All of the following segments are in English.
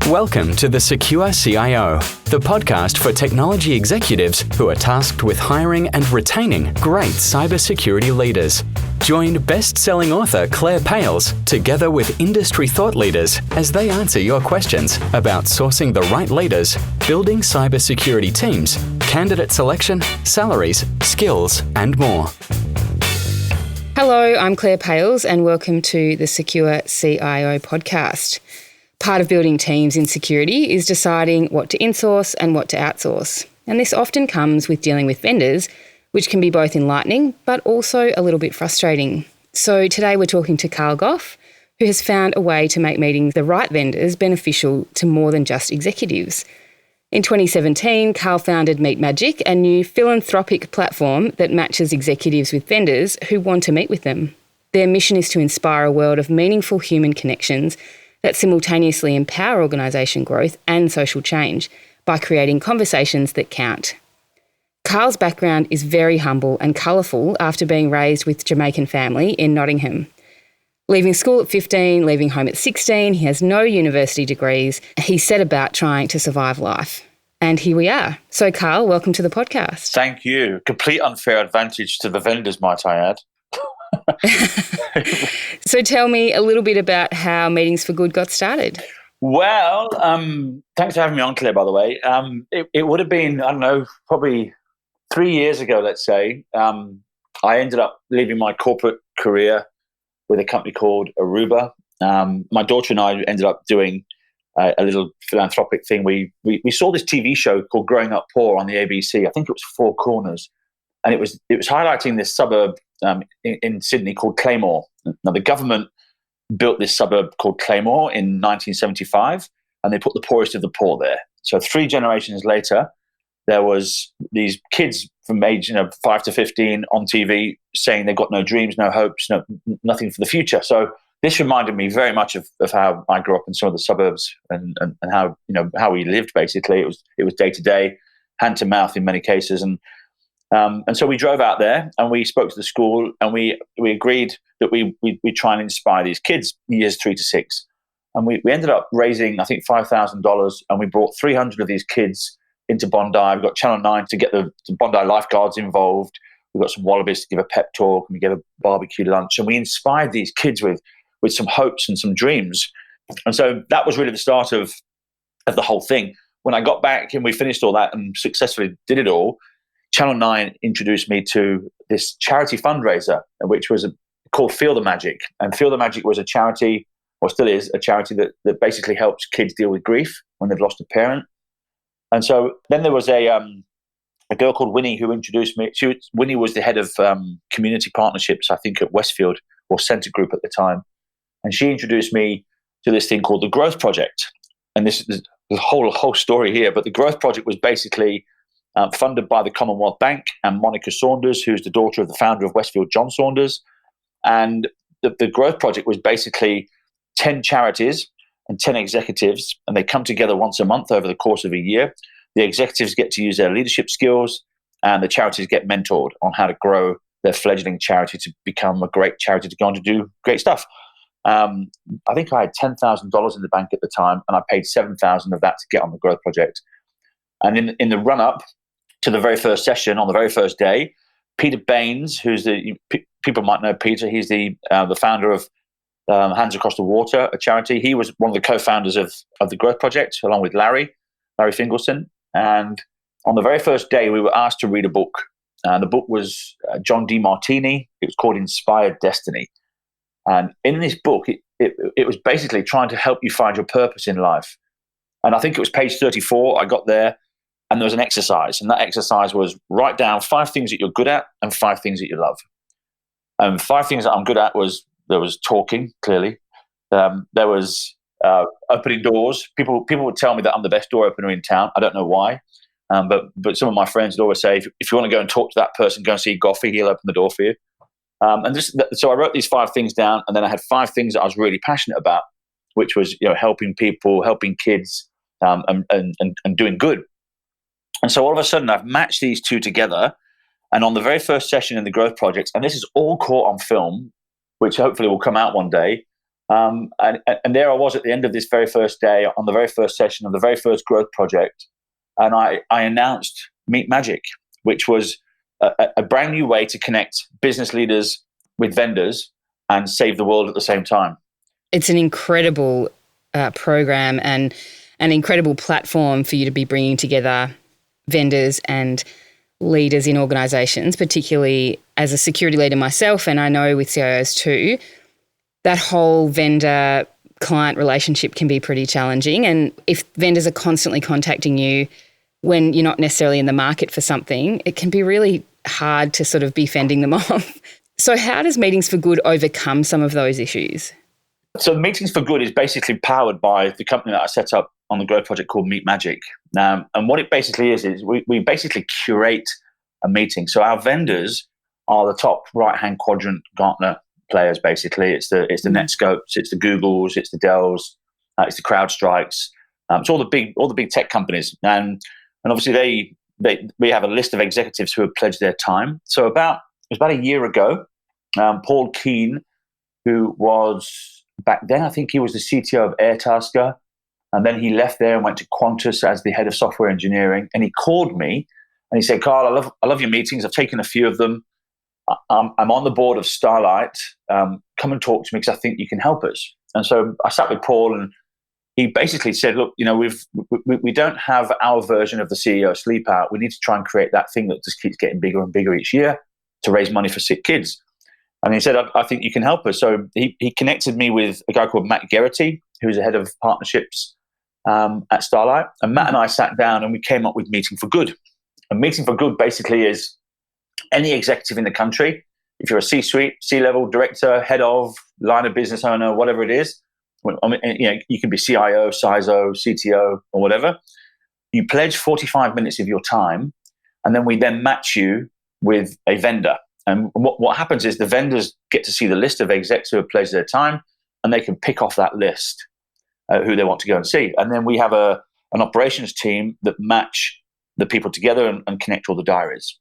Welcome to The Secure CIO, the podcast for technology executives who are tasked with hiring and retaining great cybersecurity leaders. Join best-selling author Claire Pales together with industry thought leaders as they answer your questions about sourcing the right leaders, building cybersecurity teams, candidate selection, salaries, skills, and more. Hello, I'm Claire Pales and welcome to the Secure CIO podcast. Part of building teams in security is deciding what to insource and what to outsource. And this often comes with dealing with vendors, which can be both enlightening but also a little bit frustrating. So today we're talking to Carl Gough, who has found a way to make meeting the right vendors beneficial to more than just executives. In 2017, Carl founded Meet Magic, a new philanthropic platform that matches executives with vendors who want to meet with them. Their mission is to inspire a world of meaningful human connections that simultaneously empower organisation growth and social change by creating conversations that count. Carl's background is very humble and colourful after being raised with Jamaican family in Nottingham. Leaving school at 15, leaving home at 16, he has no university degrees. He set about trying to survive life. And here we are. So Carl, welcome to the podcast. Thank you. Complete unfair advantage to the vendors, might I add. So tell me a little bit about how Meetings for Good got started. Well, thanks for having me on, Claire, by the way. It would have been, I don't know, probably 3 years ago, let's say. I ended up leaving my corporate career with a company called Aruba. My daughter and I ended up doing a little philanthropic thing. We saw this TV show called Growing Up Poor on the ABC. I think it was Four Corners. And it was highlighting this suburb in Sydney called Claymore. Now, the government built this suburb called Claymore in 1975, and they put the poorest of the poor there. So 3 generations later, there was these kids from age 5 to 15 on TV saying they've got no dreams, no hopes, nothing for the future. So this reminded me very much of how I grew up in some of the suburbs and how we lived. Basically, it was day to day, hand to mouth in many cases, and so we drove out there and we spoke to the school and we agreed that we try and inspire these kids years 3 to 6, and we ended up raising I think $5,000, and we brought 300 of these kids into Bondi. We got Channel 9 to get the Bondi lifeguards involved. We got some wallabies to give a pep talk, and we gave a barbecue lunch, and we inspired these kids with some hopes and some dreams. And so that was really the start of the whole thing. When I got back and we finished all that and successfully did it all, Channel 9 introduced me to this charity fundraiser, which was called Feel the Magic. And Feel the Magic was a charity, or still is, a charity that basically helps kids deal with grief when they've lost a parent. And so then there was a girl called Winnie who introduced me. Winnie was the head of community partnerships, I think, at Westfield or Centre Group at the time. And she introduced me to this thing called the Growth Project. And this is the whole story here. But the Growth Project was basically funded by the Commonwealth Bank and Monica Saunders, who's the daughter of the founder of Westfield, John Saunders. And the Growth Project was basically 10 charities and 10 executives, and they come together once a month over the course of a year. The executives get to use their leadership skills, and the charities get mentored on how to grow their fledgling charity to become a great charity to go on to do great stuff. I think I had $10,000 in the bank at the time, and I paid $7,000 of that to get on the Growth Project. And in the run-up to the very first session, on the very first day, Peter Baines, who's people might know Peter, he's the founder of Hands Across the Water, a charity. He was one of the co-founders of the Growth Project, along with Larry Fingelson. And on the very first day, we were asked to read a book. The book was John D. Martini. It was called Inspired Destiny. And in this book, it was basically trying to help you find your purpose in life. And I think it was page 34. I got there, and there was an exercise. And that exercise was write down 5 things that you're good at and 5 things that you love. And 5 things that I'm good at there was talking, clearly. There was opening doors. People would tell me that I'm the best door opener in town. I don't know why. But some of my friends would always say, if you want to go and talk to that person, go and see Goughy, he'll open the door for you. So I wrote these 5 things down, and then I had 5 things that I was really passionate about, which was helping people, helping kids, and doing good. And so all of a sudden, I've matched these 2 together. And on the very first session in the Growth Project, and this is all caught on film, which hopefully will come out one day, And there I was at the end of this very first day, on the very first session of the very first growth project, and I announced Meet Magic, which was a brand new way to connect business leaders with vendors and save the world at the same time. It's an incredible program and an incredible platform for you to be bringing together vendors and leaders in organisations, particularly as a security leader myself, and I know with CIOs too, that whole vendor-client relationship can be pretty challenging. And if vendors are constantly contacting you when you're not necessarily in the market for something, it can be really hard to sort of be fending them off. So how does Meetings for Good overcome some of those issues? So Meetings for Good is basically powered by the company that I set up on the growth project called Meet Magic. And what it basically is we basically curate a meeting. So our vendors are the top right-hand quadrant Gartner players, basically. It's the Netscopes, it's the Googles, it's the Dells, it's the CrowdStrikes. It's all the big tech companies. And obviously we have a list of executives who have pledged their time. So it was about a year ago, Paul Keane, who was back then, I think he was the CTO of Airtasker, and then he left there and went to Qantas as the head of software engineering. And he called me and he said, "Carl, I love your meetings. I've taken a few of them. I'm on the board of Starlight. Come and talk to me because I think you can help us." And so I sat with Paul, and he basically said, "Look, we don't have our version of the CEO sleep out. We need to try and create that thing that just keeps getting bigger and bigger each year to raise money for sick kids." And he said, I think you can help us. So he connected me with a guy called Matt Geraghty, who's the head of partnerships at Starlight. And Matt and I sat down and we came up with Meeting for Good. And Meeting for Good basically is any executive in the country, if you're a C-suite, C-level, director, head of, line of business owner, whatever it is, you can be CIO, CISO, CTO, or whatever. You pledge 45 minutes of your time, and then we then match you with a vendor. And what happens is the vendors get to see the list of execs who have pledged their time, and they can pick off that list who they want to go and see. And then we have an operations team that match the people together and connect all the diaries.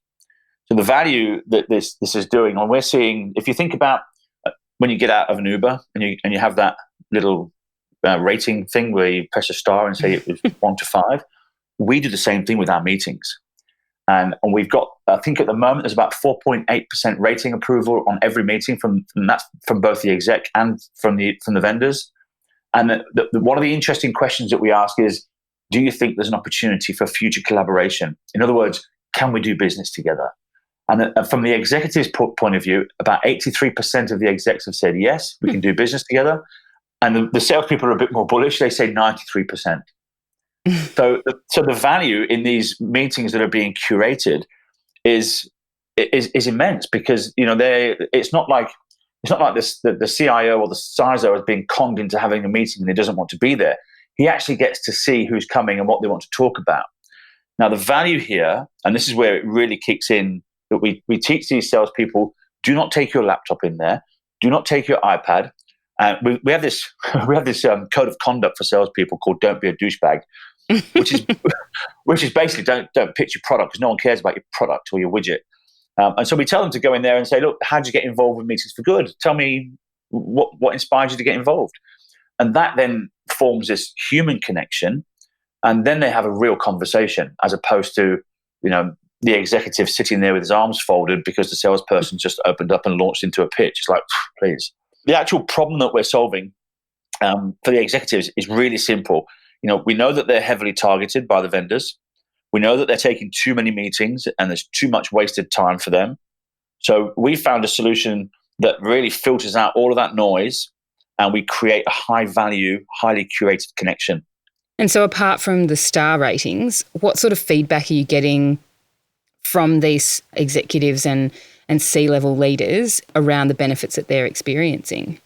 So the value that this is doing, and we're seeing, if you think about when you get out of an Uber and you have that little rating thing where you press a star and say it was 1 to 5, we do the same thing with our meetings. And we've got, I think at the moment, there's about 4.8% rating approval on every meeting from both the exec and from the vendors. And one of the interesting questions that we ask is, do you think there's an opportunity for future collaboration? In other words, can we do business together? And from the executive's point of view, about 83% of the execs have said, yes, we can do business together. And the salespeople are a bit more bullish. They say 93%. So the value in these meetings that are being curated is immense, because it's not like this the CIO or the CISO is being conned into having a meeting and he doesn't want to be there. He actually gets to see who's coming and what they want to talk about. Now the value here, and this is where it really kicks in, that we teach these salespeople: do not take your laptop in there, do not take your iPad. We have this code of conduct for salespeople called "Don't be a douchebag." which is basically don't pitch your product, because no one cares about your product or your widget. And so we tell them to go in there and say, look, how did you get involved with Meetings for Good? Tell me what inspired you to get involved. And that then forms this human connection. And then they have a real conversation, as opposed to, the executive sitting there with his arms folded because the salesperson just opened up and launched into a pitch. It's like, please. The actual problem that we're solving for the executives is really simple. We know that they're heavily targeted by the vendors. We know that they're taking too many meetings and there's too much wasted time for them. So we found a solution that really filters out all of that noise, and we create a high-value, highly curated connection. And so apart from the star ratings, what sort of feedback are you getting from these executives and C-level leaders around the benefits that they're experiencing?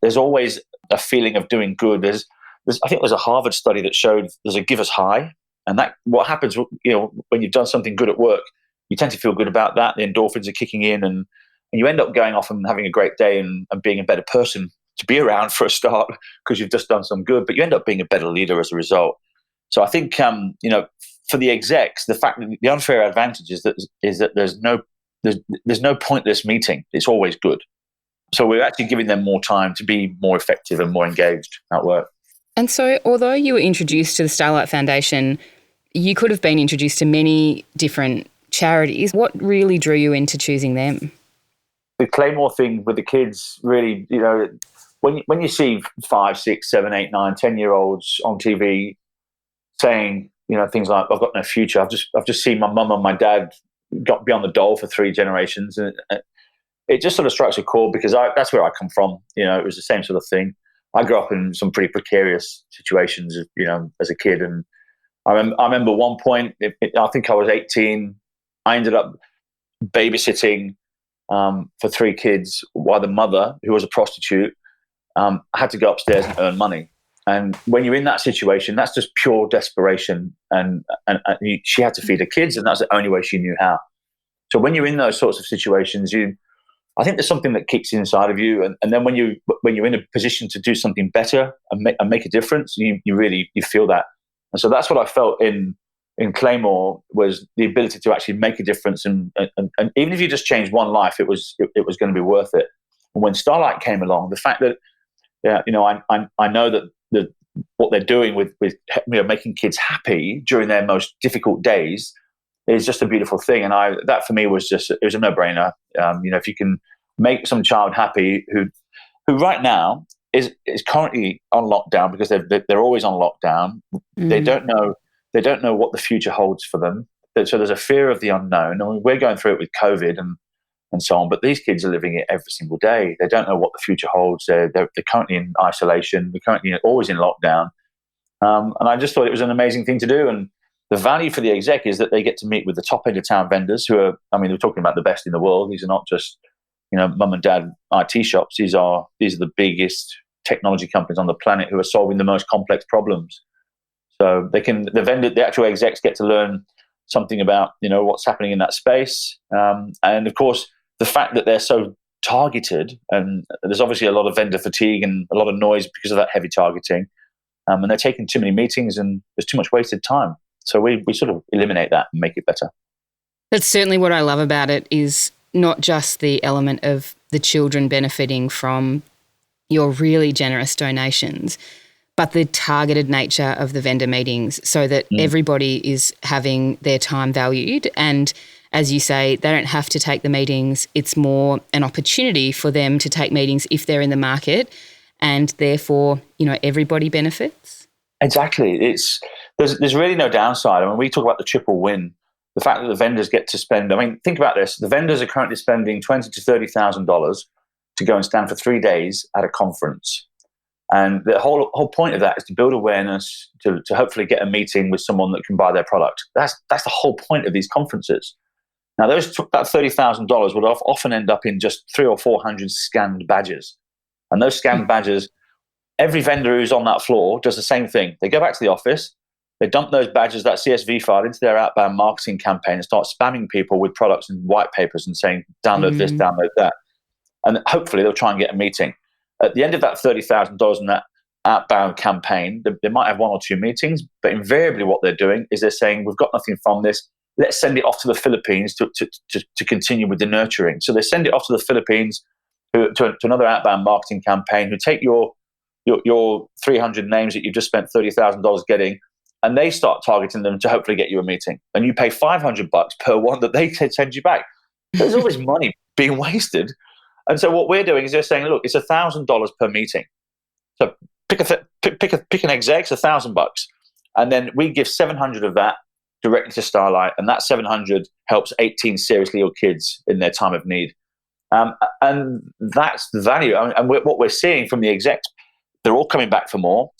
There's always a feeling of doing good. I think there's a Harvard study that showed there's a giver's high, and that what happens, when you've done something good at work, you tend to feel good about that. The endorphins are kicking in, and you end up going off and having a great day and being a better person to be around for a start, because you've just done some good, but you end up being a better leader as a result. So I think, for the execs, the fact that the unfair advantage is that there's no pointless meeting. It's always good. So we're actually giving them more time to be more effective and more engaged at work. And so although you were introduced to the Starlight Foundation, you could have been introduced to many different charities. What really drew you into choosing them? The Claymore thing with the kids, really, when you see 5, 6, 7, 8, 9, 10-year-olds on TV saying, things like, "I've got no future." I've just seen my mum and my dad be on the dole for 3 generations, and it just sort of strikes a chord because that's where I come from. It was the same sort of thing. I grew up in some pretty precarious situations, as a kid, and I remember one point. I think I was 18. I ended up babysitting for 3 kids while the mother, who was a prostitute, had to go upstairs and earn money. And when you're in that situation, that's just pure desperation. And she had to feed her kids, and that's the only way she knew how. So when you're in those sorts of situations, I think there's something that kicks inside of you. And then when you're in a position to do something better and make a difference, you really feel that. And so that's what I felt in Claymore, was the ability to actually make a difference. And even if you just change one life, it was going to be worth it. And when Starlight came along, the fact that, I know that what they're doing with making kids happy during their most difficult days is just a beautiful thing. And that for me was it was a no-brainer. If you can make some child happy who right now is currently on lockdown, because they're always on lockdown. Mm. They don't know what the future holds for them. So there's a fear of the unknown. I mean, we're going through it with COVID and so on, but these kids are living it every single day. They don't know what the future holds. They're currently in isolation. They're currently always in lockdown. And I just thought it was an amazing thing to do. And the value for the exec is that they get to meet with the top end of town vendors who are, we're talking about the best in the world. These are not just, mum and dad IT shops. These are the biggest technology companies on the planet who are solving the most complex problems. So the actual execs get to learn something about, what's happening in that space. And of course, the fact that they're so targeted, and there's obviously a lot of vendor fatigue and a lot of noise because of that heavy targeting. And they're taking too many meetings and there's too much wasted time. So we sort of eliminate that and make it better. That's certainly what I love about it, is not just the element of the children benefiting from your really generous donations, but the targeted nature of the vendor meetings, so that everybody is having their time valued. And as you say, they don't have to take the meetings. It's more an opportunity for them to take meetings if they're in the market, and therefore, everybody benefits. Exactly. There's really no downside. We talk about the triple win. The fact that the vendors get to spend, think about this. The vendors are currently spending $20,000 to $30,000 to go and stand for 3 days at a conference. And the whole point of that is to build awareness, to hopefully get a meeting with someone that can buy their product. That's the whole point of these conferences. Now, that $30,000 would often end up in just 300 or 400 scanned badges. And those scanned badges, every vendor who's on that floor does the same thing. They go back to the office, they dump those badges, that CSV file, into their outbound marketing campaign and start spamming people with products and white papers and saying, download this, download that. And hopefully they'll try and get a meeting. At the end of that $30,000 in that outbound campaign, they might have 1 or 2 meetings, but invariably what they're doing is they're saying, we've got nothing from this. Let's send it off to the Philippines to continue with the nurturing. So they send it off to the Philippines to another outbound marketing campaign, who take your 300 names that you've just spent $30,000 getting, and they start targeting them to hopefully get you a meeting. And you pay $500 per one that they send you back. There's all this money being wasted. And so what we're doing is they're saying, look, it's $1,000 per meeting. So pick an exec, it's $1,000, and then we give 700 of that directly to Starlight, and that 700 helps 18 seriously ill kids in their time of need. And that's the value. And what we're seeing from the execs, they're all coming back for more.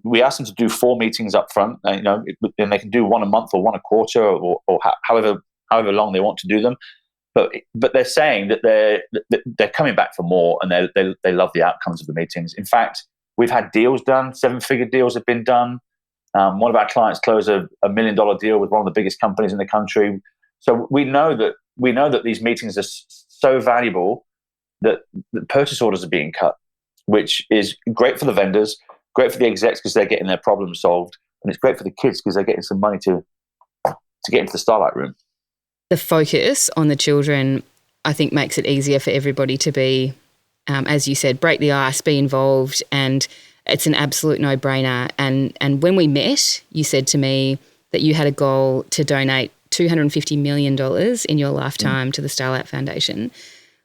We ask them to do 4 meetings up front, and they can do 1 a month or 1 a quarter, or however long they want to do them. But they're saying that they're coming back for more, and they love the outcomes of the meetings. In fact, we've had deals done, 7-figure deals have been done. One of our clients closed a $1 million deal with one of the biggest companies in the country. So we know that these meetings are so valuable that the purchase orders are being cut, which is great for the vendors, great for the execs because they're getting their problems solved, and it's great for the kids because they're getting some money to get into the Starlight room. The focus on the children, I think, makes it easier for everybody to be as you said, break the ice, be involved, and it's an absolute no-brainer. And when we met, you said to me that you had a goal to donate $250 million in your lifetime to the Starlight Foundation,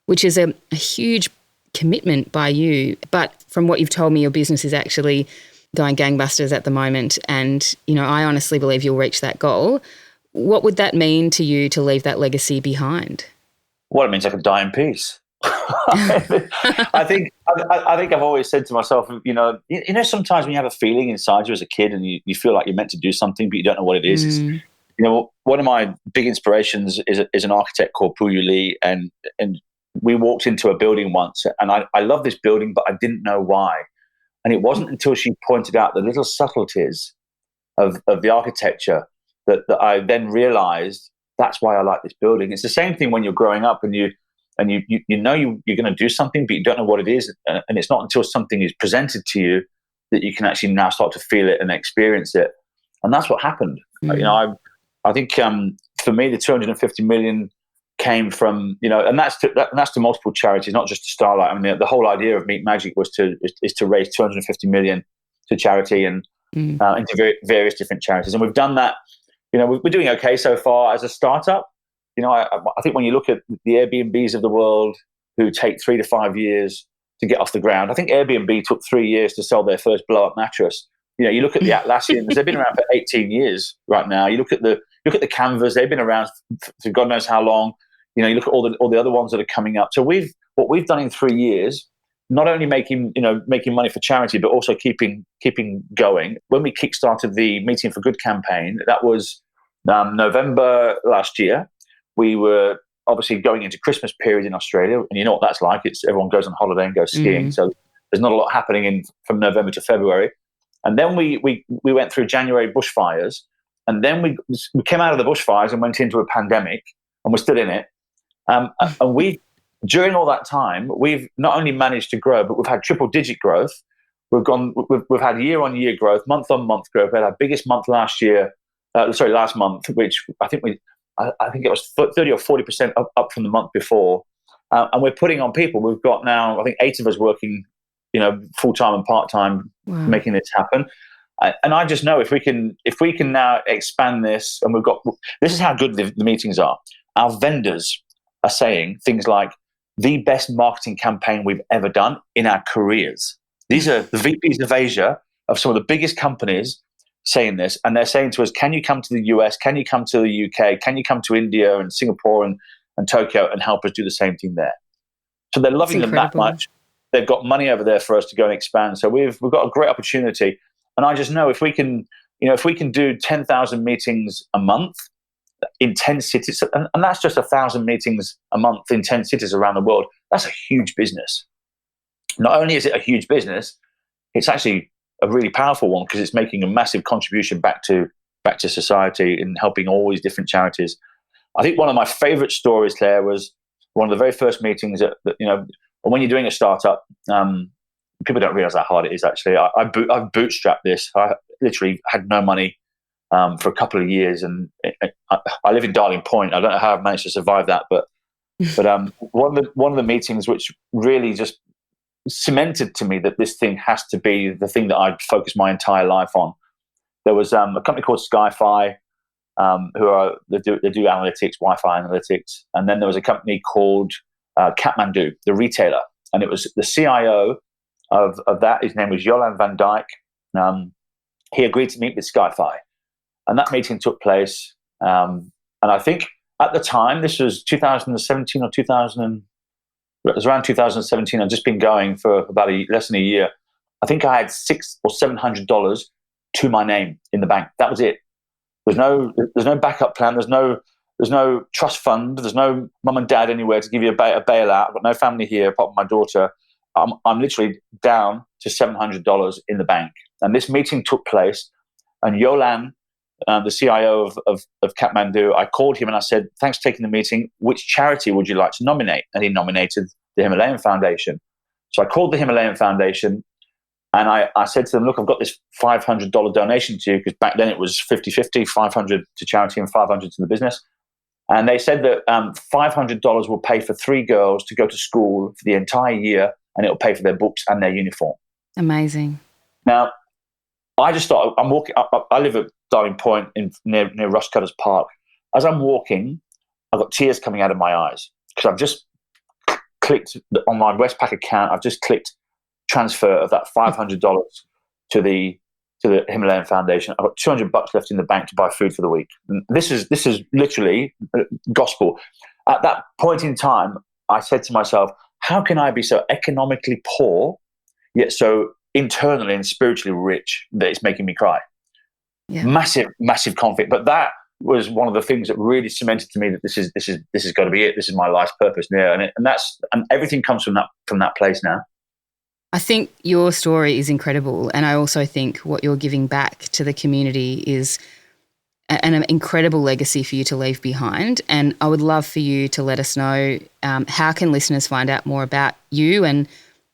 which is a huge commitment by you. But from what you've told me, your business is actually going gangbusters at the moment. And, I honestly believe you'll reach that goal. What would that mean to you to leave that legacy behind? Well, it means I could die in peace. I think I've always said to myself, sometimes when you have a feeling inside you as a kid and you feel like you're meant to do something, but you don't know what it is. One of my big inspirations is an architect called Puyu Lee, and we walked into a building once, and I love this building, but I didn't know why. And it wasn't until she pointed out the little subtleties of the architecture that I then realized that's why I like this building. It's the same thing when you're growing up and you're going to do something, but you don't know what it is. And it's not until something is presented to you that you can actually now start to feel it and experience it. And that's what happened. I think for me, the 250 million came from, and that's to multiple charities, not just to Starlight. I mean, the whole idea of Meet Magic was to raise 250 million to charity and into various different charities. And we've done that. We're doing okay so far as a startup. I think when you look at the Airbnbs of the world who take 3 to 5 years to get off the ground, I think Airbnb took 3 years to sell their first blow-up mattress. You look at the Atlassians; they've been around for 18 years right now. You look at the Canvas; they've been around for God knows how long. You look at all the other ones that are coming up. So what we've done in 3 years, not only making money for charity, but also keeping going. When we kickstarted the Meeting for Good campaign, that was November last year. We were obviously going into Christmas period in Australia, and you know what that's like. It's everyone goes on holiday and goes skiing, so there's not a lot happening from November to February. And then we went through January bushfires, and then we came out of the bushfires and went into a pandemic, and we're still in it. And during all that time, we've not only managed to grow, but we've had triple-digit growth. We've had year-on-year growth, month-on-month growth. We had our biggest month last month, which I think it was 30 or 40% up from the month before. And we're putting on people. We've got now, I think, 8 of us working, full-time and part-time, making this happen. And I just know if we can now expand this, and this is how good the meetings are. Our vendors are saying things like the best marketing campaign we've ever done in our careers. These are the VPs of Asia of some of the biggest companies saying this, and they're saying to us, can you come to the US? Can you come to the UK? Can you come to India and Singapore and Tokyo and help us do the same thing there? So they're loving them that much. They've got money over there for us to go and expand. So we've got a great opportunity. And I just know if we can do 10,000 meetings a month in 10 cities, and that's just 1,000 meetings a month in 10 cities around the world, that's a huge business. Not only is it a huge business, it's actually a really powerful one because it's making a massive contribution back to society and helping all these different charities. I think one of my favorite stories, Claire, was one of the very first meetings that when you're doing a startup, people don't realize how hard it is actually. I've bootstrapped this. I literally had no money for a couple of years, and I live in Darling Point. I don't know how I've managed to survive that, but one of the meetings which really just cemented to me that this thing has to be the thing that I'd focus my entire life on. There was a company called Sky-Fi, they do analytics, Wi-Fi analytics, and then there was a company called Kathmandu, the retailer, and it was the CIO of that. His name was Jolan van Dijk. He agreed to meet with Sky-Fi, and that meeting took place. And I think at the time, this was 2017 or 2000. It was around 2017. I'd just been going for about less than a year. I think I had $600 or $700 to my name in the bank. That was it. There's no backup plan. There's no trust fund. There's no mum and dad anywhere to give you a bailout. I've got no family here apart from my daughter. I'm literally down to $700 in the bank. And this meeting took place, and Jolan, the CIO of Kathmandu, I called him and I said, thanks for taking the meeting. Which charity would you like to nominate? And he nominated the Himalayan Foundation. So I called the Himalayan Foundation and I said to them, look, I've got this $500 donation to you, because back then it was 50-50, 500 to charity and 500 to the business. And they said that $500 will pay for 3 girls to go to school for the entire year and it'll pay for their books and their uniform. Amazing. Now, I just thought, I'm walking. I live at Darling Point near Rushcutters Park. As I'm walking, I've got tears coming out of my eyes because I've just clicked on my Westpac account. I've just clicked transfer of that $500 to the Himalayan Foundation. I've got $200 left in the bank to buy food for the week. And this is literally gospel. At that point in time, I said to myself, how can I be so economically poor, yet so internally and spiritually rich that it's making me cry? Yeah. Massive conflict. But that was one of the things that really cemented to me that this is got to be it. This is my life's purpose. Yeah, and everything comes from that place now. I think your story is incredible, and I also think what you're giving back to the community is an incredible legacy for you to leave behind. And I would love for you to let us know how can listeners find out more about you and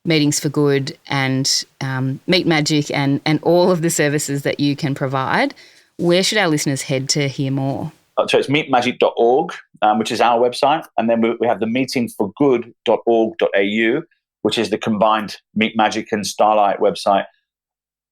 Meetings for Good and Meet Magic and all of the services that you can provide. Where should our listeners head to hear more? So it's meetmagic.org, which is our website. And then we have the meetingforgood.org.au, which is the combined Meet Magic and Starlight website.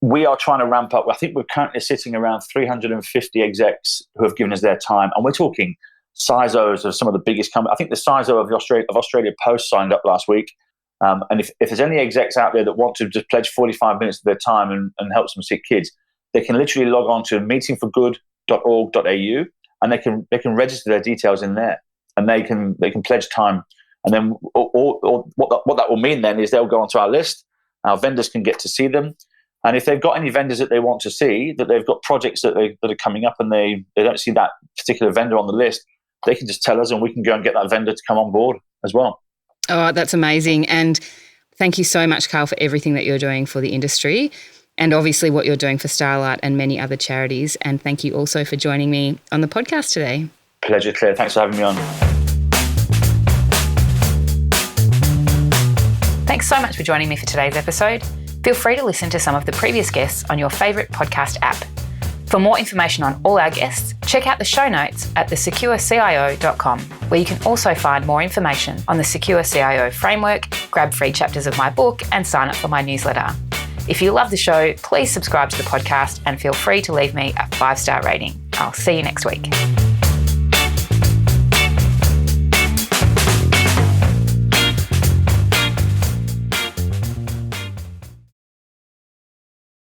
We are trying to ramp up. I think we're currently sitting around 350 execs who have given us their time. And we're talking CISOs of some of the biggest companies. I think the CISO of Australia Post signed up last week. And if there's any execs out there that want to just pledge 45 minutes of their time and help some sick kids, they can literally log on to meetingforgood.org.au and they can register their details in there, and they can pledge time. And then what that will mean then is they'll go onto our list. Our vendors can get to see them. And if they've got any vendors that they want to see, that they've got projects that are coming up and they don't see that particular vendor on the list, they can just tell us and we can go and get that vendor to come on board as well. Oh, that's amazing. And thank you so much, Carl, for everything that you're doing for the industry and obviously what you're doing for Starlight and many other charities. And thank you also for joining me on the podcast today. Pleasure, Claire. Thanks for having me on. Thanks so much for joining me for today's episode. Feel free to listen to some of the previous guests on your favourite podcast app. For more information on all our guests, check out the show notes at thesecurecio.com, where you can also find more information on the Secure CIO framework, grab free chapters of my book, and sign up for my newsletter. If you love the show, please subscribe to the podcast and feel free to leave me a 5-star rating. I'll see you next week.